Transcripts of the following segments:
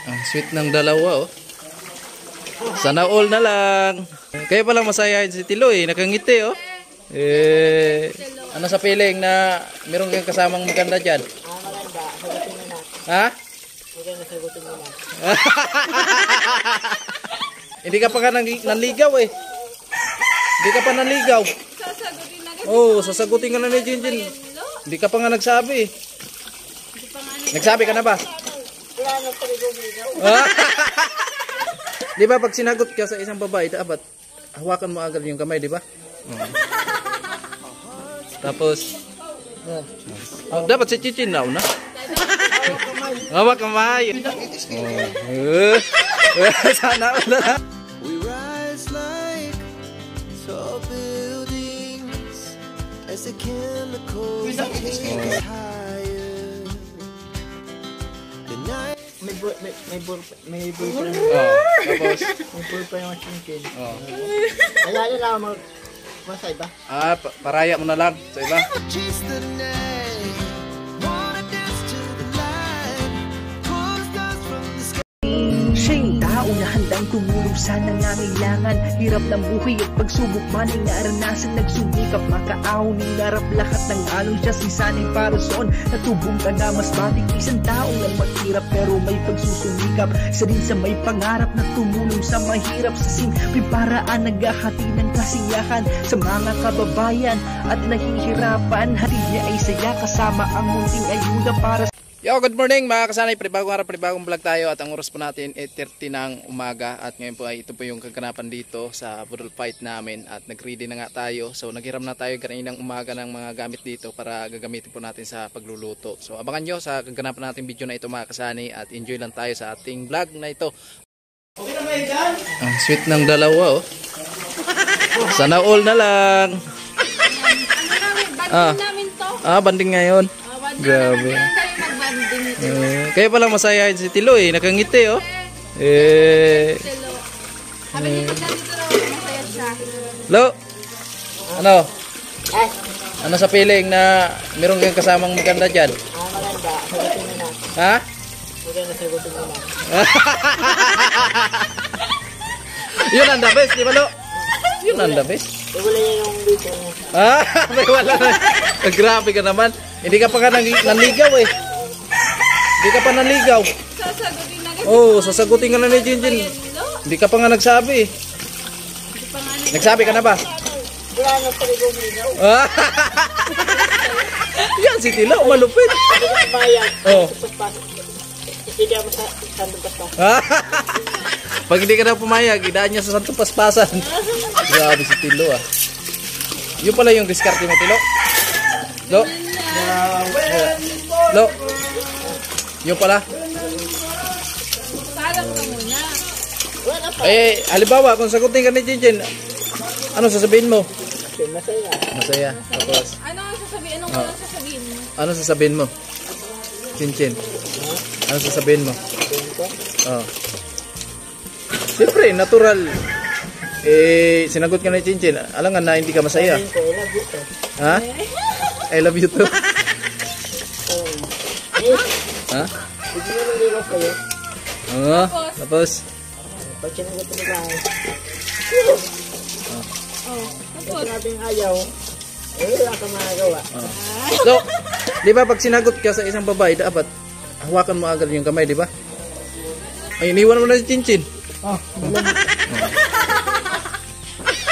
Ang sweet ng dalawa, oh. Sana all na lang. Kaya palang masayahin si Tilo, eh. Nakangiti, oh. Ano sa feeling na meron kang kasamang maganda dyan? Maganda. Sagutin mo na. Ha? Maganda, sagutin mo na. Hindi ka pa ka nanligaw, eh. Hindi ka pa nanligaw. Sasagutin na kasi. Oo, sasagutin ka na ni Jinjin. Hindi ka pa nga nagsabi, eh. Nagsabi ka na ba? Wala nang paligaw-ligaw. Di ba pag sinagot ka sa isang babae, dapat hawakan mo agad yung kamay, di ba? Tapos, dapat si Chinchin na una. Hawak kamay. Sana una na. We rise like tall buildings as the chemicals get higher. The night May boyfriend. Tapos, May boyfriend yung Chinchin. oh. Kaya nyo lang masay ba? Paraya mo na lang sa iba. chase the night, wanna dance to the light, pull the stars from the sky. Siya yung tao na handang tumulong sa nangangailangan. Hirap ng buhay at pagsubok man ay naranasan. Nagsumikap makaahon ng narap lahat ng alon. Siya si sanay para soon natubong ka na mas matik. Isang tao lang maghirap pero may pagsusumikap. Isa din sa may pangarap na tumulong sa mahirap. Sa simpleng paraan naghahati ng kasiyahan sa mga kababayan at nahihirapan. Hatid niya ay saya kasama ang munting ayuda para sa Yo, good morning mga kasanay, panibagong araw, panibagong vlog tayo at ang oras po natin 8:30 ng umaga at ngayon po ay ito po yung kaganapan dito sa budol fight namin at nag-ready na nga tayo. So naghiram na tayo kaninang umaga ng mga gamit dito para gagamitin po natin sa pagluluto. So abangan nyo sa kaganapan natin video na ito mga kasanay at enjoy lang tayo sa ating vlog na ito. Ang sweet ng dalawa, oh. Sana all na lang. Banding namin to. Banding ngayon. Grabe. Kaya palang masayahin si Tilo, eh. Nakangiti, oh. Tilo. Sabi niya dito raw masaya siya. Lo, ano? Ano sa feeling na meron kang kasamang maganda dyan? Maganda. Sagutin mo na. Ha? Maganda, sagutin mo na. Yun ang the best, di ba, Lo? Yun ang the best. Wala niya yung dito niya. May wala na. Grabe ka naman. Hindi ka pa ka nanligaw, eh. Hindi ka pa nanligaw. Sasagutin na kasi. Oo, sasagutin ka na ni Jinjin. Hindi ka pa nga nagsabi, eh. Nagsabi ka na ba? Wala nang paligaw-ligaw. Yan si Tilo, malupit. Bayan. Oh. Hindi mo sa sandal basta. Pag hindi ka na pumayag, idaan niya sa Santo Paspasan. Grabe si Tilo, ah. Yun pala yung diskarte mo, Tilo. Lo. Lo. Yun pala. Salang ka muna. Eh, halimbawa, kung sagutin ka ni Jinjin, ano sasabihin mo? Masaya. Masaya. Tapos, Ano ang sasabihin? Anong sasabihin mo? ano sasabihin mo? Jinjin. Ano sasabihin mo? Oh. Siyempre, natural. Eh, sinagot ka ni Jinjin. Alam nga na hindi ka masaya. Ha? I love you too. Ha? Hindi mo naligaw kayo. Tapos, Pag sinagot mo ba? Tapos, Sinabing ayaw. Wala ka magagawa. so, di ba pag sinagot ka sa isang babae, dapat hawakan mo agad yung kamay, di ba? Ay, iniwan mo na si Chinchin.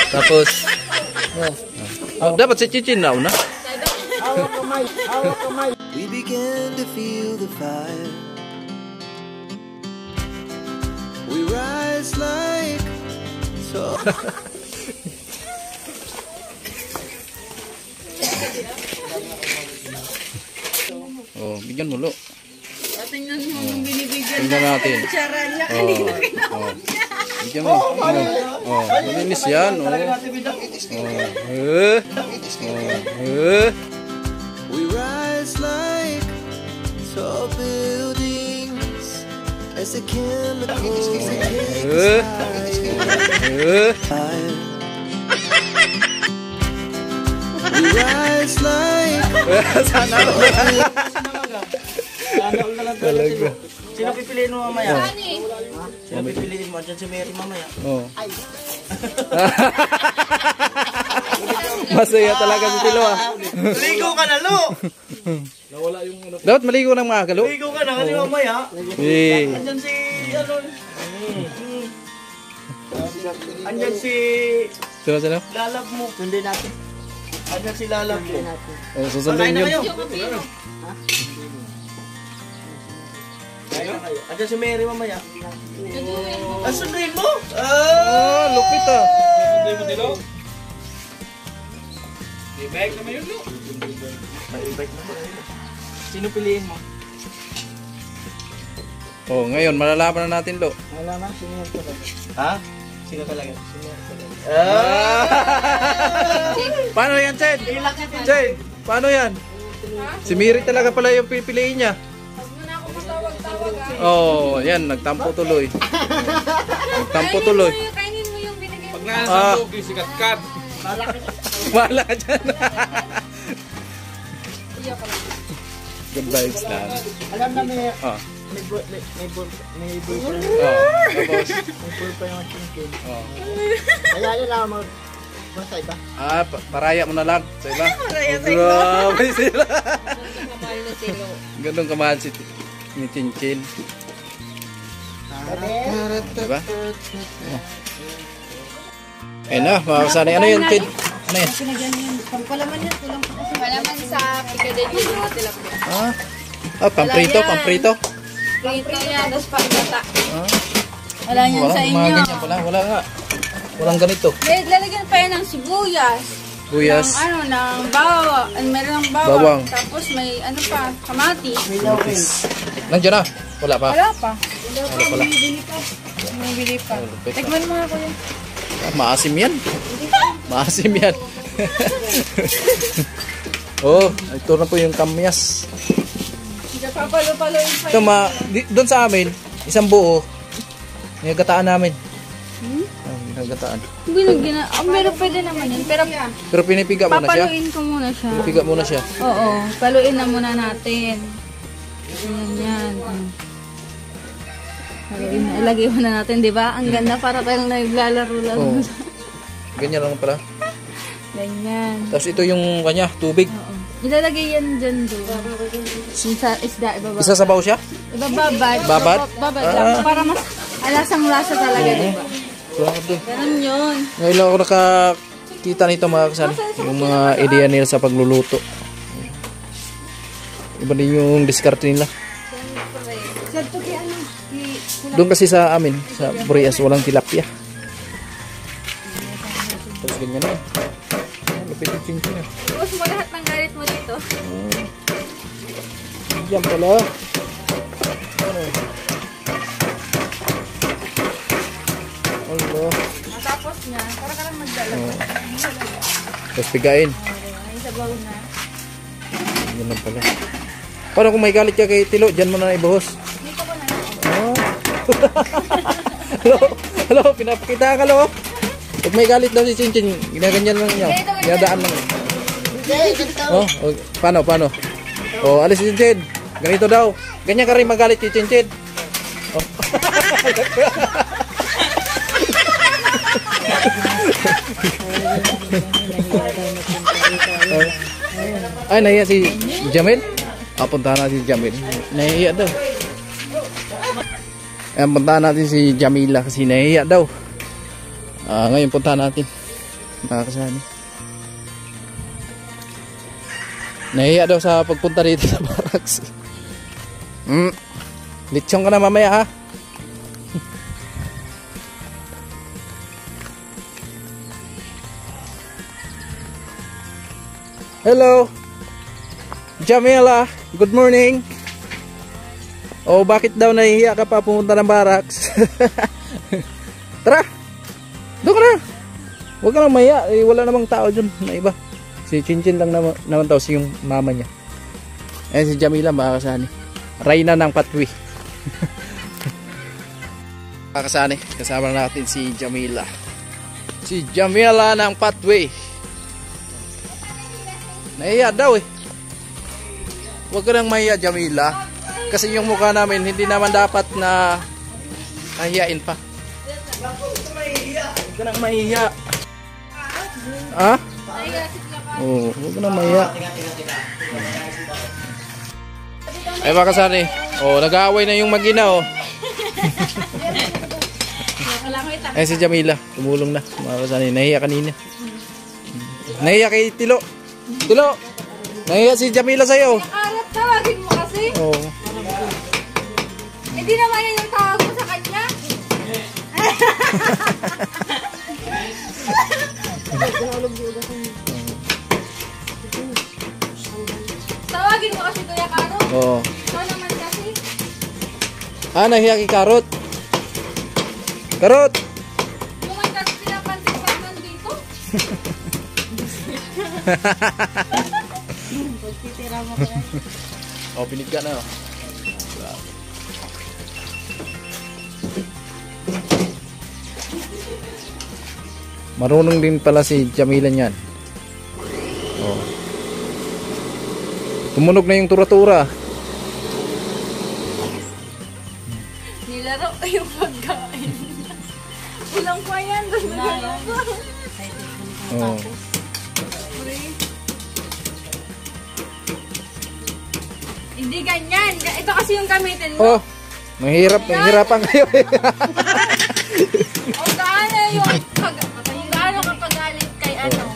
Tapos, dapat si Chinchin na una. Hawak kamay. Hawak kamay. We began to feel the fire. We rise like tall. Oh, bigyan mo, Lo. tingnan mo nung binibigyan Tingnan natin. Tsara niya kanina kinahon niya. Bigyan mo. Malinis yan. We rise like tall buildings as the chemicals get higher. We rise like Sana all. Sana all na lang Talaga. Sino pipiliin mo mamaya? Ani. Sino pipiliin mo? Andyan si Mary mamaya. Oh. Masaya talaga si Tilo ah. Maligo ka na, Lo! Dapat maligo ng mga kalo. Maligo ka na kasi mamaya. Eh. Andyan si... Ano? Andyan si... Sino? Lalab mo. Sundin natin. Andyan si Lalab mo. Oh, susundin Kakain na yun. kayo. Andyan si Mary mamaya. Ah, sunduin mo? Ah, lupit ah. Maibig naman. Sino piliin mo? Oh, ngayon malalaman na natin, Lo. Wala na, sino talaga. Ha? Sino talaga? Paano yan, Chen? Chen, paano yan? Si Miri talaga pala yung pipiliin niya. Huwag mo na ako matawag-tawag Oh, yan, nagtampo tuloy. Nagtampo tuloy. Kainin mo yung binigay mo. Ah. Wala ka dyan. Good vibes lang. Alam na may Ah. may boyfriend. Tapos, May boyfriend pa yung chicken. oh. Kaya yun lang mag... Basta iba. Ah, paraya mo na lang sa iba. Grabe sila. Kamahal na silo. Ganun kamahal si ni Chinchin. Diba? Oh. Ayun na, mga kasani. Ano yun, Chin? Ano yun? Palaman sa Picadilly ng tilapia. Ah, ah pamprito, pamprito. Prito yan, tapos panggata. Ah, Wala yan wala, sa mga inyo. ganyan pala. Wala nga. Walang ganito. Lalagyan pa yan ng sibuyas. Buyas. Ng bawang. Meron ng bawang. Bawang. Tapos may ano pa, kamatis. Nandiyan na. Wala pa. Wala pa. Wala pala. Bumibili pa. Lupit, ah. Tikman mo nga ko yan. Ah, maasim yan. Maasim yan. Oh, ito na po yung kamyas. Papalo-paloin pa Ito doon sa amin, isang buo. Nagagataan namin. Nagagataan. Pero pwede naman yun. Pero pinipiga muna siya. Papaluin ko muna siya. Pinipiga muna siya. Oo, paluin na muna natin. Yan. Paluin na. Ilagay muna natin, di ba? Ang ganda para tayong naglalaro-laro. Oh. Ganyan lang pala. Ganyan. Tapos ito yung kanya, tubig. Oo. Ilalagay yan dyan doon. Sa isda, ibababa. Isasabaw siya? Ibababad. Babad? Babad lang. Para mas alasang lasa talaga, di ba? Grabe. Ganun yun. Ngayon lang ako nakakita nito mga kasali. Yung mga ideya nila sa pagluluto. Iba din yung diskarte nila. Doon kasi sa amin, sa Burias, walang tilapia. Tapos ganyan na. Lupit yung chinchin na. Tapos mo lahat ng galit mo dito. Diyan pala. Ano? Allah. Matapos niya, para ka lang magdalawa. Tapos pigain. Ay, sabaw na. Yan lang pala. Paano kung may galit ka kay Tilo, dyan mo na ibuhos. Dito ko na. Hello, pinapakita ka, lo. Pag may galit daw si Chinchin, ginaganyan lang niya. Ginadaan lang. Oh, paano? Oh, alis si Chinchin. Ganito daw. Ganyan ka rin magalit si Chinchin. Oh. Ay, nahiya si Jamil. Puntahan natin si Jamil. Nahiya daw. Ayan, puntahan natin si Jamila kasi nahiya daw. Ngayon puntahan natin. Nakakasani. Nahiya daw sa pagpunta dito sa barracks. Litsong ka na mamaya, ha? Hello, Jamila. Good morning. Oh, bakit daw nahihiya ka pa pumunta ng barracks? Tara, doon ka na. Huwag ka lang mahiya. Wala namang tao dun na iba. Si Chinchin lang naman tao, si yung mama niya. Ayan si Jamila, makakasani. Reyna ng Patwi. Makakasani. Kasama natin si Jamila. Si Jamila ng Patwi. Nahiya daw eh. Huwag ka nang mahiya, Jamila. kasi yung mukha namin, hindi naman dapat na nahiyain pa. Huwag ka nang mahiya. Ha? Oo, huwag ka nang mahiya. Ay mga kasari, oh, nag-aaway na yung mag-ina, oh. Ay si Jamila, tumulong na. Mga kasari, nahiya kanina. Nahiya kay Tilo. Tilo, nahiya si Jamila sa'yo. Karat, tawagin mo kasi. Oo. Hindi naman yan yung tawag mo sa kanya. Tawagin mo kasi Kuya Karo. Oo. Ikaw naman kasi. Ah, nahiya kay Karot. Karot! Yung man kasi pinapansin pa nandito. Pagtitira mo ka. Oh, binigyan na, oh. Marunong din pala si Jamila niyan. Oh. Tumunog na yung tura-tura. Nilaro yung pagkain. Ulang pa yan. Oh. Hindi ganyan. Ito kasi yung gamitin mo. Oh. Nahihirapan kayo. O gaano gaano ka pagalit kay ano?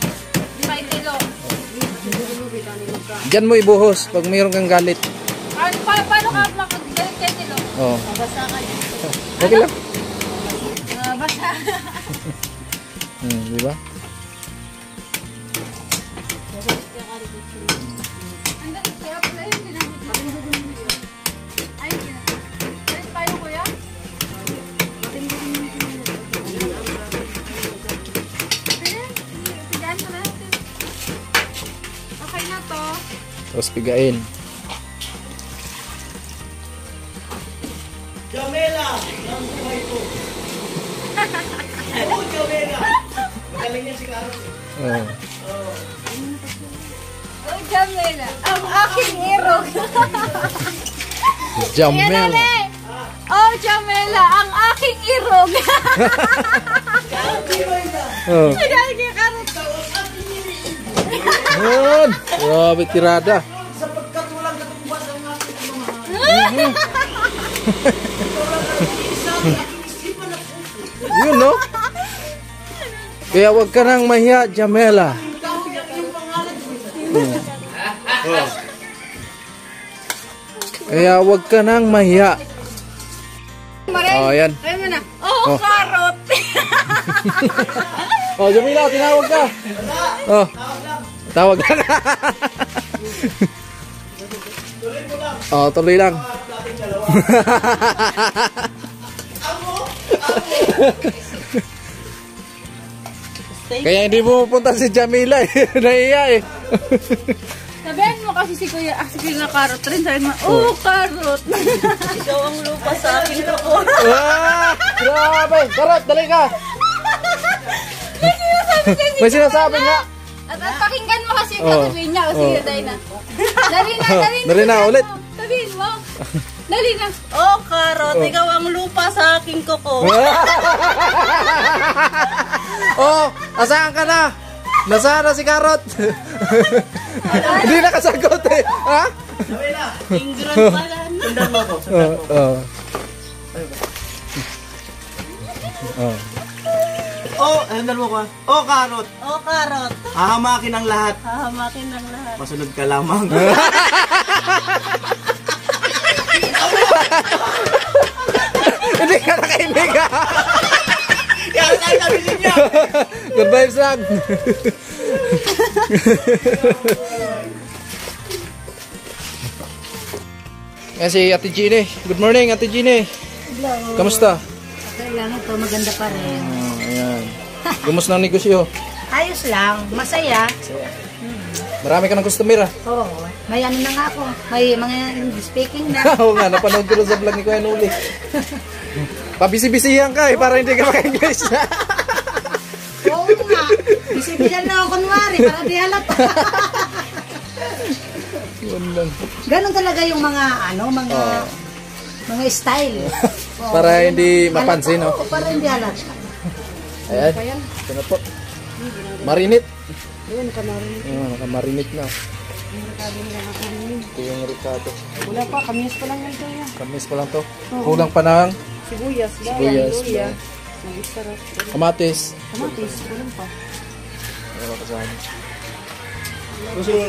Kay Tilo. Diyan mo ibuhos pag mayroon kang galit. Paano ka makagalit kay Tilo? Oh. Basa ka yan. Okay lang. Basa. Di ba? Hanggang kaya pala yung ginamit mo. Ay, ginamit tayo kuya? Pigaan mo na natin. Okay na to. Tapos pigain. Jamela! Ang buhay ko! Oh, Jamela! Magaling yan si Carol. Oh. Oh, Jamela. Ang aking irog. Jamela. Oh, Jamela. Ang aking irog. Oh. Kaya kaya karot. Yan. Grabe tirada. Sapagkat walang katumbas ang aking mga Yun, no? Kaya wag ka nang mahiya, Jamela. Oh. Kaya wag ka nang mahiya. Oh, yan. Kaya mo na. Oh, karot. Oh, Jamila, tinawag ka. Oh. Tawag lang. Oh, tuloy lang. Kaya hindi pupunta si Jamila eh. Nahiya eh. Sabihan mo kasi si Kuya, si Kuya na karot rin. Sabihin mo, oh, karot. Ikaw ang lupa sa akin ako. Ah, grabe. Karot, dali ka. May sinasabi kasi. May sinasabi nga. At pakinggan mo kasi yung sasabihin niya. O sige, dahil na. Dali na, dali na. Dali na, ulit. Sabihin mo. Dali na. Oh, karot, ikaw ang lupa sa aking koko. Oh, asahan ka na? Nasaan na si Karot? Hindi nakasagot eh. Ha? Jamela! Ingron pala. Sundan mo ako. Sundan mo. Oh. Oh, sundan mo ko. Oh, Karot! Oh, karot, Hahamakin ang lahat. hahamakin ng lahat. Masunod ka lamang. Hindi ka nakainig ha? Yan tayo sabihin niya! Good vibes lang. Yan si Ate Gine. Good morning, Ate Gine. Hello. Kamusta? Okay lang ito, maganda pa rin. Ayan. Kumusta ang negosyo? Ayos lang, masaya. Marami ka ng customer ah. Oo, may ano na nga ako. May mga English speaking na. Oo nga, napanood ko sa vlog ni Kuya Nuli. Pabisi-bisihan ka eh, para hindi ka maka-English. Oo nga, bisibilan na ako kunwari, para di halata. Yun lang. Ganon talaga yung mga, mga style. Oo, Para ganun. hindi mapansin, no? Oo, para hindi halata. Ayan. Ito na po. Marinate. Nakamarinate na. Ito yung ricado. Wala pa, kamis pa lang yan kaya. Kamis pa lang to. Kulang pa ng Sibuyas ba? sibuyas. Luya. Nag-istarap. Kamatis. Kamatis, kulang pa. Ano kasama? Gusto mo